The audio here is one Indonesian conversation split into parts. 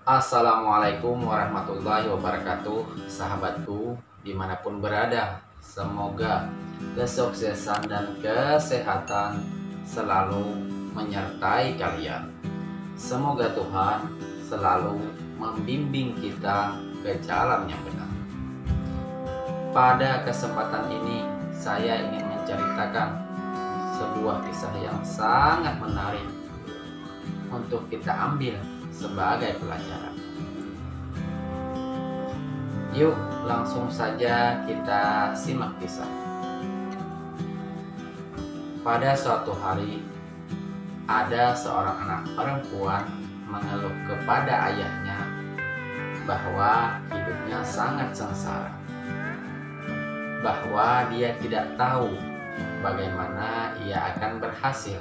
Assalamualaikum warahmatullahi wabarakatuh. Sahabatku dimanapun berada, semoga kesuksesan dan kesehatan selalu menyertai kalian. Semoga Tuhan selalu membimbing kita ke jalan yang benar. Pada kesempatan ini saya ingin menceritakan sebuah kisah yang sangat menarik untuk kita ambil sebagai pelajaran. Yuk langsung saja kita simak kisah. Pada suatu hari, ada seorang anak perempuan mengeluh kepada ayahnya bahwa hidupnya sangat sengsara, bahwa dia tidak tahu bagaimana ia akan berhasil.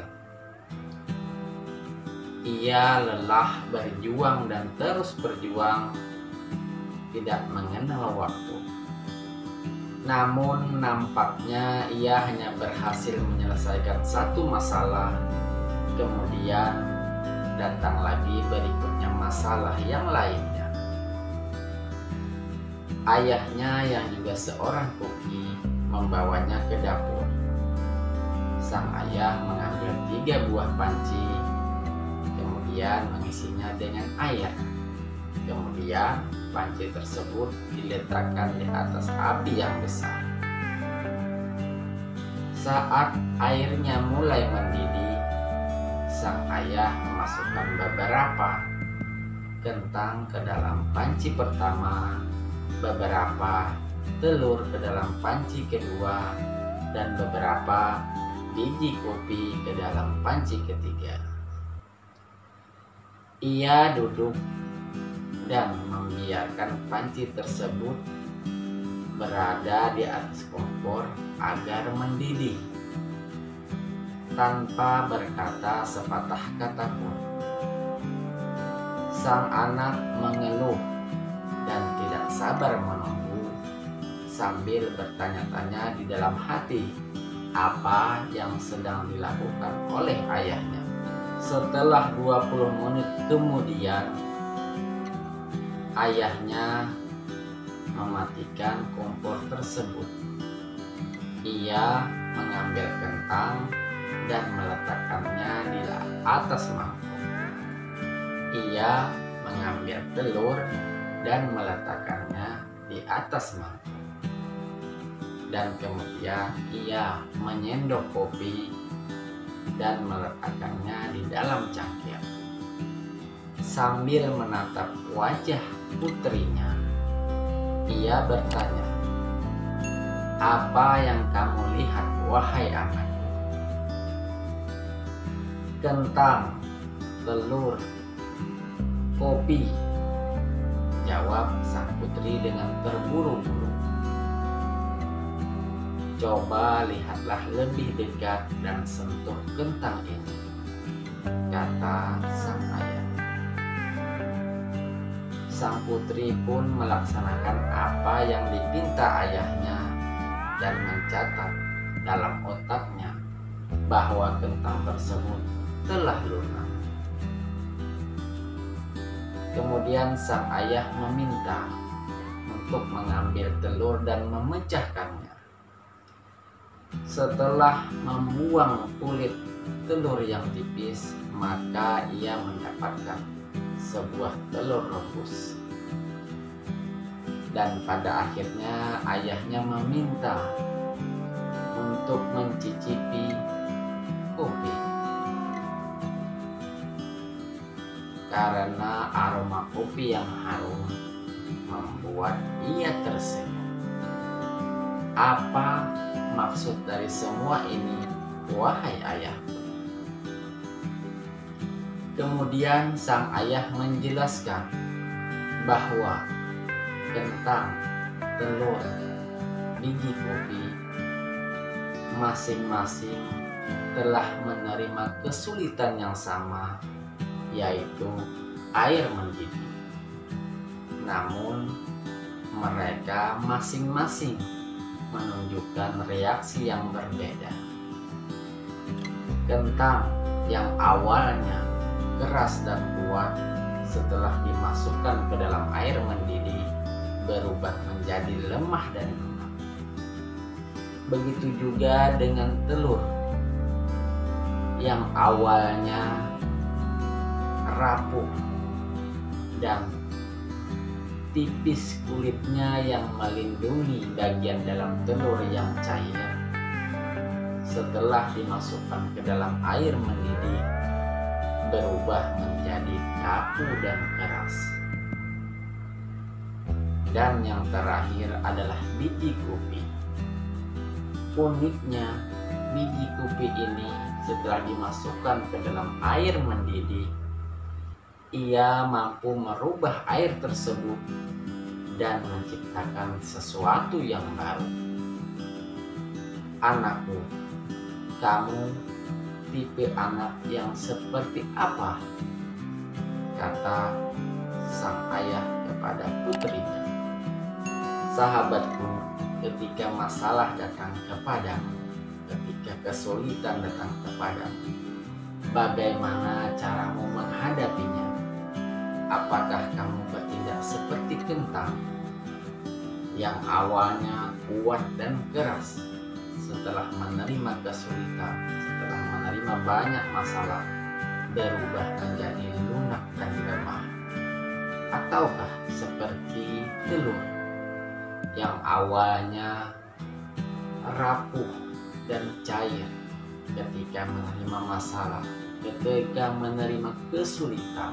Ia lelah berjuang dan terus berjuang, tidak mengenal waktu. Namun nampaknya ia hanya berhasil menyelesaikan satu masalah, kemudian datang lagi berikutnya masalah yang lainnya. Ayahnya yang juga seorang koki membawanya ke dapur. Sang ayah mengambil 3 buah panci, kemudian mengisinya dengan air. Kemudian panci tersebut diletakkan di atas api yang besar. Saat airnya mulai mendidih, sang ayah memasukkan beberapa kentang ke dalam panci pertama, beberapa telur ke dalam panci kedua, dan beberapa biji kopi ke dalam panci ketiga. Ia duduk dan membiarkan panci tersebut berada di atas kompor agar mendidih, tanpa berkata sepatah kata pun. Sang anak mengeluh dan tidak sabar menunggu, sambil bertanya-tanya di dalam hati apa yang sedang dilakukan oleh ayahnya. Setelah 20 menit kemudian, ayahnya mematikan kompor tersebut. Ia mengambil kentang dan meletakkannya di atas mangkuk. Ia mengambil telur dan meletakkannya di atas mangkuk. Dan kemudian ia menyendok kopi dan meletakkannya di dalam cangkir. Sambil menatap wajah putrinya, ia bertanya, "Apa yang kamu lihat, wahai anakku?" "Kentang, telur, kopi," jawab sang putri dengan terburu-buru. "Coba lihatlah lebih dekat dan sentuh kentang ini," kata sang ayah. Sang putri pun melaksanakan apa yang dipinta ayahnya dan mencatat dalam otaknya bahwa kentang tersebut telah lunak. Kemudian sang ayah meminta untuk mengambil telur dan memecahkannya. Setelah membuang kulit telur yang tipis, maka ia mendapatkan sebuah telur rebus. Dan pada akhirnya ayahnya meminta untuk mencicipi kopi, karena aroma kopi yang harum membuat ia tersenyum. "Apa maksud dari semua ini, wahai ayahku?" Kemudian sang ayah menjelaskan bahwa kentang, telur, biji kopi masing-masing telah menerima kesulitan yang sama, yaitu air mendidih. Namun mereka masing-masing menunjukkan reaksi yang berbeda. Kentang yang awalnya keras dan kuat setelah dimasukkan ke dalam air mendidih berubah menjadi lemah dan lunak. Begitu juga dengan telur yang awalnya rapuh dan tipis kulitnya yang melindungi bagian dalam telur yang cair. Setelah dimasukkan ke dalam air mendidih berubah menjadi kaku dan keras. Dan yang terakhir adalah biji kopi. Uniknya, biji kopi ini setelah dimasukkan ke dalam air mendidih, ia mampu merubah air tersebut dan menciptakan sesuatu yang baru. Anakku, kamu tipe anak yang seperti apa? Kata sang ayah kepada putrinya. Sahabatku, ketika masalah datang kepadamu, ketika kesulitan datang kepadamu, bagaimana caramu menghadapinya? Apakah kamu bertindak seperti kentang yang awalnya kuat dan keras, setelah menerima kesulitan, setelah menerima banyak masalah, berubah menjadi lunak dan lemah? Ataukah seperti telur yang awalnya rapuh dan cair ketika menerima masalah, ketika menerima kesulitan,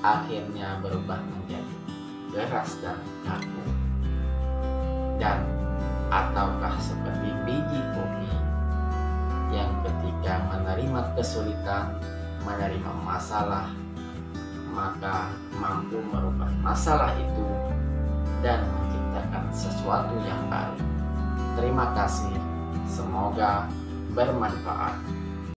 akhirnya berubah menjadi keras dan kaku? Dan ataukah seperti biji kopi yang ketika menerima kesulitan, menerima masalah, maka mampu merubah masalah itu dan menciptakan sesuatu yang baru? Terima kasih, semoga bermanfaat.